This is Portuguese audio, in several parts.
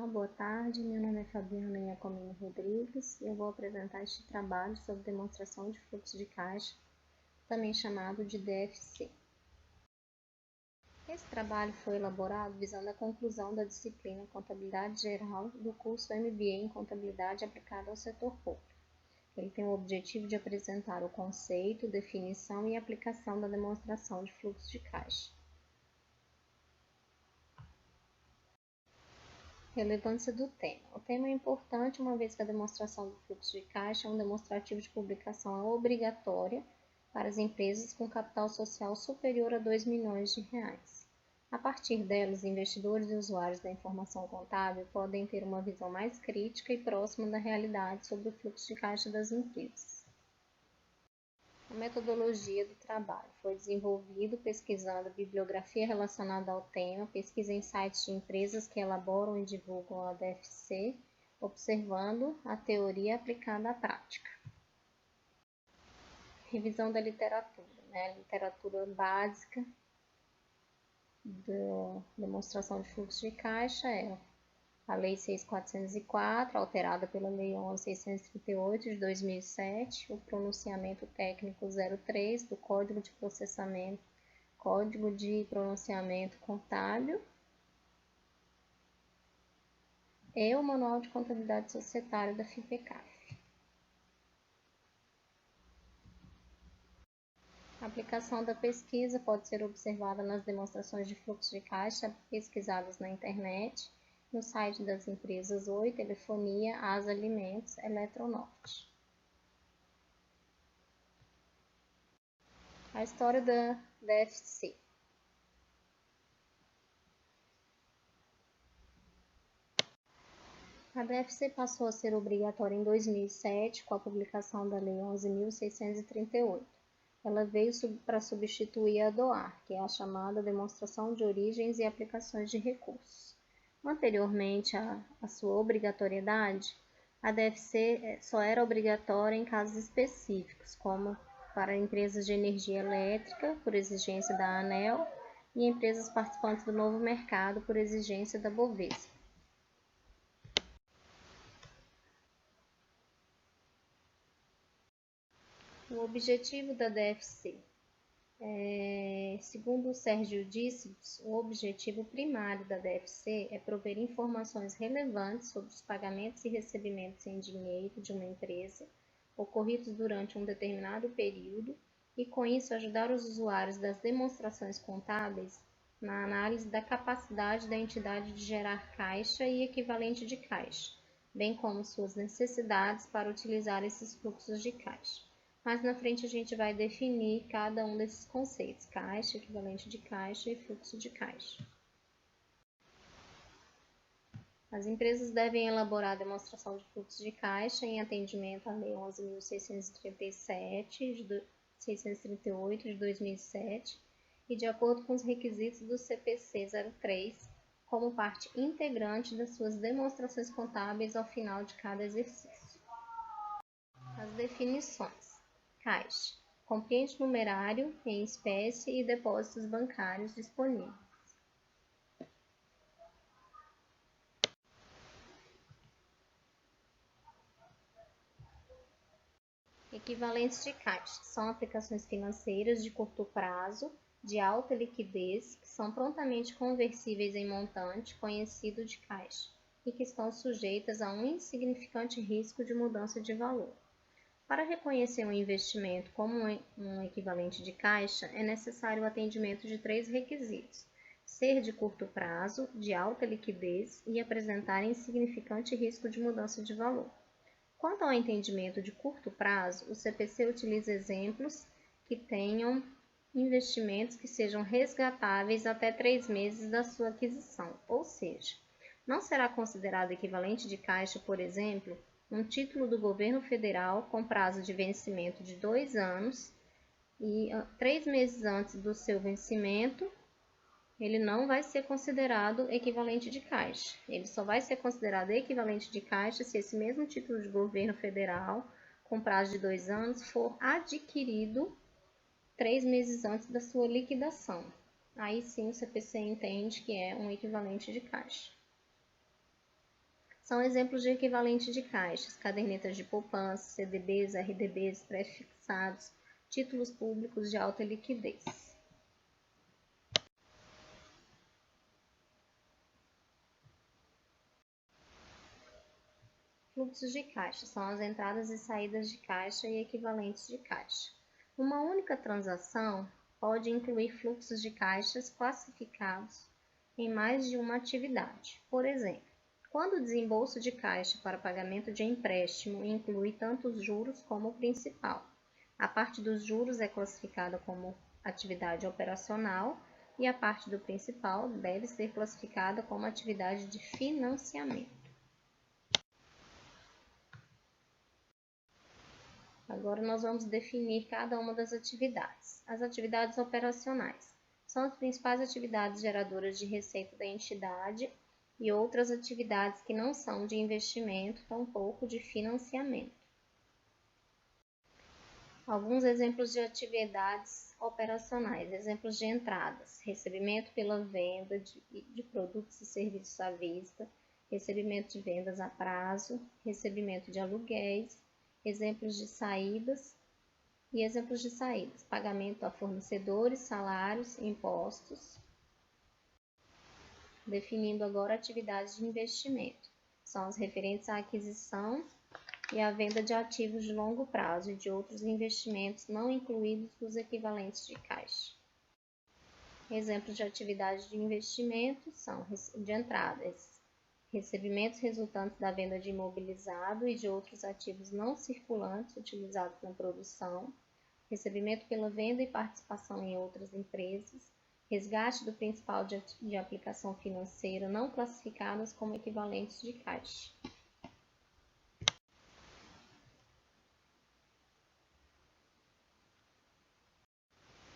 Olá, boa tarde. Meu nome é Fabiana Iacomini Rodrigues e eu vou apresentar este trabalho sobre demonstração de fluxo de caixa, também chamado de DFC. Esse trabalho foi elaborado visando a conclusão da disciplina Contabilidade Geral do curso MBA em Contabilidade aplicada ao setor público. Ele tem o objetivo de apresentar o conceito, definição e aplicação da demonstração de fluxo de caixa. Relevância do tema. O tema é importante uma vez que a demonstração do fluxo de caixa é um demonstrativo de publicação obrigatória para as empresas com capital social superior a 2 milhões de reais. A partir delas, investidores e usuários da informação contábil podem ter uma visão mais crítica e próxima da realidade sobre o fluxo de caixa das empresas. A metodologia do trabalho foi desenvolvido pesquisando bibliografia relacionada ao tema, pesquisa em sites de empresas que elaboram e divulgam a DFC, observando a teoria aplicada à prática. Revisão da literatura. Literatura básica da demonstração de fluxo de caixa é a Lei 6.404, alterada pela Lei 11.638 de 2007, o pronunciamento técnico 03 do Código de Pronunciamento Contábil e o Manual de Contabilidade Societária da FIPECAF. A aplicação da pesquisa pode ser observada nas demonstrações de fluxo de caixa pesquisadas na internet, no site das empresas Oi Telefonia, Asa Alimentos, Eletronorte. A história da DFC. A DFC passou a ser obrigatória em 2007 com a publicação da Lei 11.638. Ela veio para substituir a DOAR, que é a chamada Demonstração de Origens e Aplicações de Recursos. Anteriormente à sua obrigatoriedade, a DFC só era obrigatória em casos específicos, como para empresas de energia elétrica, por exigência da ANEEL, e empresas participantes do novo mercado, por exigência da Bovespa. O objetivo da DFC. Segundo o Sérgio Díceos, o objetivo primário da DFC é prover informações relevantes sobre os pagamentos e recebimentos em dinheiro de uma empresa ocorridos durante um determinado período e, com isso, ajudar os usuários das demonstrações contábeis na análise da capacidade da entidade de gerar caixa e equivalente de caixa, bem como suas necessidades para utilizar esses fluxos de caixa. Mas na frente a gente vai definir cada um desses conceitos: caixa, equivalente de caixa e fluxo de caixa. As empresas devem elaborar a demonstração de fluxo de caixa em atendimento à Lei 11.638 de 2007 e de acordo com os requisitos do CPC 03, como parte integrante das suas demonstrações contábeis ao final de cada exercício. As definições. Caixa. Compreende numerário em espécie e depósitos bancários disponíveis. Equivalentes de caixa. São aplicações financeiras de curto prazo, de alta liquidez, que são prontamente conversíveis em montante conhecido de caixa e que estão sujeitas a um insignificante risco de mudança de valor. Para reconhecer um investimento como um equivalente de caixa, é necessário o atendimento de 3 requisitos: ser de curto prazo, de alta liquidez e apresentar insignificante risco de mudança de valor. Quanto ao entendimento de curto prazo, o CPC utiliza exemplos que tenham investimentos que sejam resgatáveis até 3 meses da sua aquisição, ou seja, não será considerado equivalente de caixa, por exemplo, um título do governo federal com prazo de vencimento de 2 anos e 3 meses antes do seu vencimento, ele não vai ser considerado equivalente de caixa. Ele só vai ser considerado equivalente de caixa se esse mesmo título de governo federal com prazo de 2 anos for adquirido 3 meses antes da sua liquidação. Aí sim o CPC entende que é um equivalente de caixa. São exemplos de equivalentes de caixas: cadernetas de poupança, CDBs, RDBs, pré-fixados, títulos públicos de alta liquidez. Fluxos de caixa são as entradas e saídas de caixa e equivalentes de caixa. Uma única transação pode incluir fluxos de caixas classificados em mais de uma atividade. Por exemplo, quando o desembolso de caixa para pagamento de empréstimo inclui tanto os juros como o principal, a parte dos juros é classificada como atividade operacional e a parte do principal deve ser classificada como atividade de financiamento. Agora nós vamos definir cada uma das atividades. As atividades operacionais são as principais atividades geradoras de receita da entidade e outras atividades que não são de investimento, tampouco de financiamento. Alguns exemplos de atividades operacionais, exemplos de entradas: recebimento pela venda de produtos e serviços à vista, recebimento de vendas a prazo, recebimento de aluguéis. Exemplos de saídas e exemplos de saídas: pagamento a fornecedores, salários, impostos. Definindo agora atividades de investimento. São as referentes à aquisição e à venda de ativos de longo prazo e de outros investimentos não incluídos nos equivalentes de caixa. Exemplos de atividades de investimento são de entradas: recebimentos resultantes da venda de imobilizado e de outros ativos não circulantes utilizados na produção, recebimento pela venda e participação em outras empresas, resgate do principal de aplicação financeira não classificadas como equivalentes de caixa.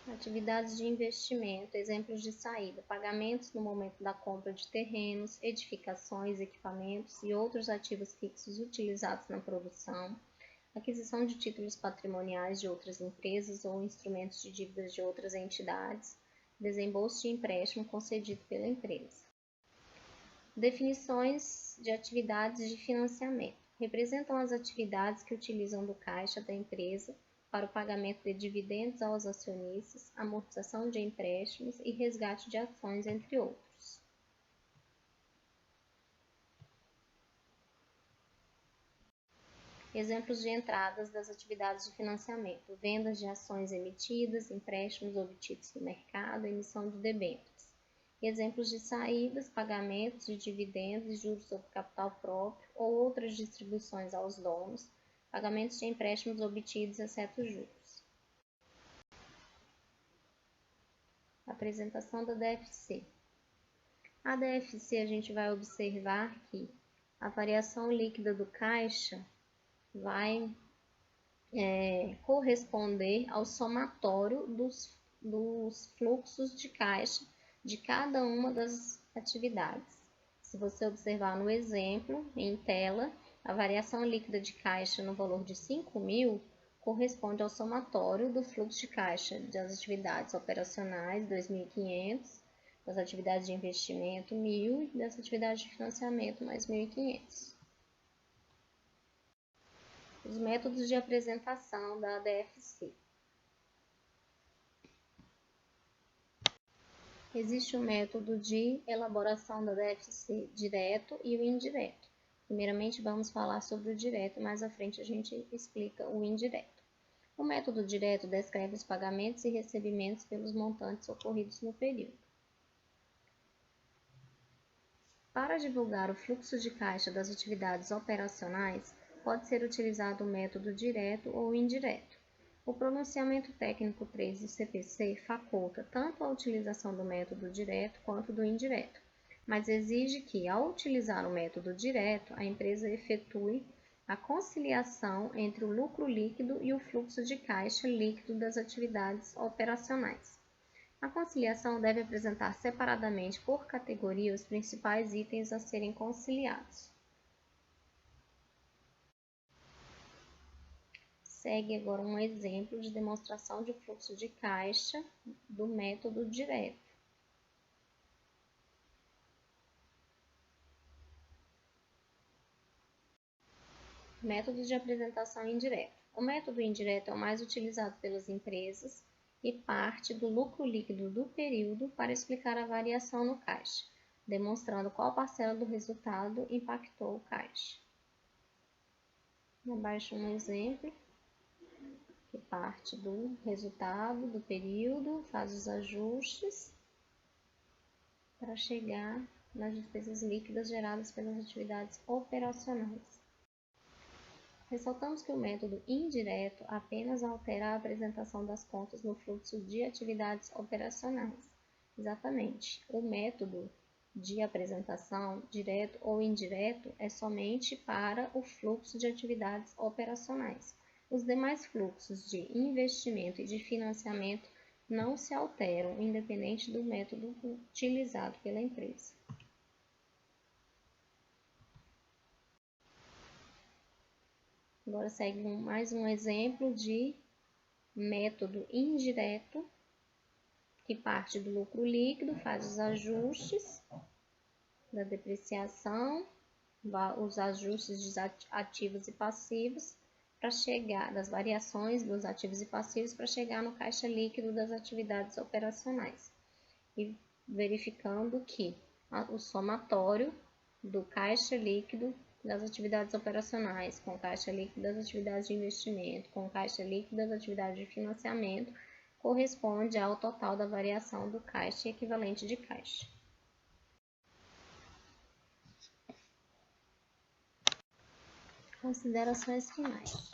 Atividades de investimento, exemplos de saída: pagamentos no momento da compra de terrenos, edificações, equipamentos e outros ativos fixos utilizados na produção, aquisição de títulos patrimoniais de outras empresas ou instrumentos de dívidas de outras entidades, desembolso de empréstimo concedido pela empresa. Definições de atividades de financiamento: representam as atividades que utilizam do caixa da empresa para o pagamento de dividendos aos acionistas, amortização de empréstimos e resgate de ações, entre outros. Exemplos de entradas das atividades de financiamento: vendas de ações emitidas, empréstimos obtidos no mercado, emissão de debêntures. Exemplos de saídas: pagamentos de dividendos e juros sobre capital próprio ou outras distribuições aos donos, pagamentos de empréstimos obtidos, exceto juros. Apresentação da DFC. A DFC, a gente vai observar que a variação líquida do caixa vai corresponder ao somatório dos fluxos de caixa de cada uma das atividades. Se você observar no exemplo, em tela, a variação líquida de caixa no valor de 5.000 corresponde ao somatório do fluxo de caixa das atividades operacionais, 2.500, das atividades de investimento, 1.000, e das atividades de financiamento, mais 1.500. Os métodos de apresentação da DFC. Existe o método de elaboração da DFC direto e o indireto. Primeiramente, vamos falar sobre o direto, mais à frente a gente explica o indireto. O método direto descreve os pagamentos e recebimentos pelos montantes ocorridos no período. Para divulgar o fluxo de caixa das atividades operacionais, pode ser utilizado o método direto ou indireto. O pronunciamento técnico 3 do CPC faculta tanto a utilização do método direto quanto do indireto, mas exige que, ao utilizar o método direto, a empresa efetue a conciliação entre o lucro líquido e o fluxo de caixa líquido das atividades operacionais. A conciliação deve apresentar separadamente por categoria os principais itens a serem conciliados. Segue agora um exemplo de demonstração de fluxo de caixa do método direto. Método de apresentação indireta. O método indireto é o mais utilizado pelas empresas e parte do lucro líquido do período para explicar a variação no caixa, demonstrando qual parcela do resultado impactou o caixa. Abaixo um exemplo que parte do resultado do período, faz os ajustes para chegar nas despesas líquidas geradas pelas atividades operacionais. Ressaltamos que o método indireto apenas altera a apresentação das contas no fluxo de atividades operacionais. Exatamente, o método de apresentação, direto ou indireto, é somente para o fluxo de atividades operacionais. Os demais fluxos de investimento e de financiamento não se alteram, independente do método utilizado pela empresa. Agora segue mais um exemplo de método indireto, que parte do lucro líquido, faz os ajustes da depreciação, os ajustes de ativos e passivos, para chegar das variações dos ativos e passivos para chegar no caixa líquido das atividades operacionais. E verificando que o somatório do caixa líquido das atividades operacionais, com caixa líquido das atividades de investimento, com caixa líquido das atividades de financiamento, corresponde ao total da variação do caixa e equivalente de caixa. Considerações finais.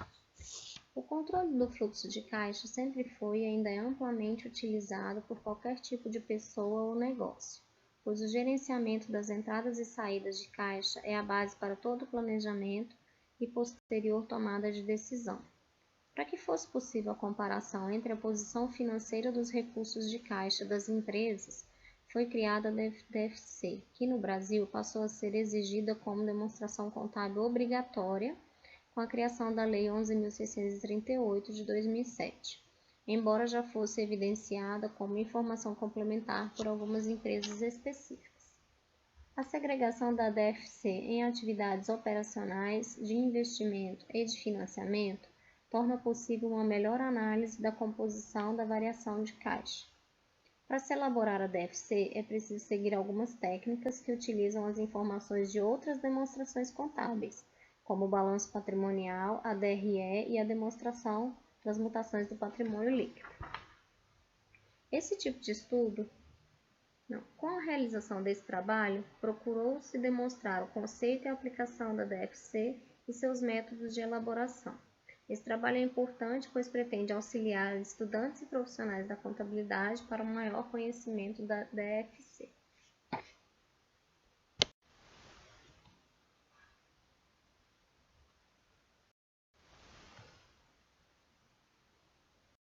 O controle do fluxo de caixa sempre foi e ainda é amplamente utilizado por qualquer tipo de pessoa ou negócio, pois o gerenciamento das entradas e saídas de caixa é a base para todo o planejamento e posterior tomada de decisão. Para que fosse possível a comparação entre a posição financeira dos recursos de caixa das empresas, foi criada a DFC, que no Brasil passou a ser exigida como demonstração contábil obrigatória com a criação da Lei 11.638 de 2007, embora já fosse evidenciada como informação complementar por algumas empresas específicas. A segregação da DFC em atividades operacionais, de investimento e de financiamento torna possível uma melhor análise da composição da variação de caixa. Para se elaborar a DFC, é preciso seguir algumas técnicas que utilizam as informações de outras demonstrações contábeis, como o balanço patrimonial, a DRE e a demonstração das mutações do patrimônio líquido. Esse tipo de estudo, com a realização desse trabalho, procurou-se demonstrar o conceito e a aplicação da DFC e seus métodos de elaboração. Esse trabalho é importante, pois pretende auxiliar estudantes e profissionais da contabilidade para um maior conhecimento da DFC.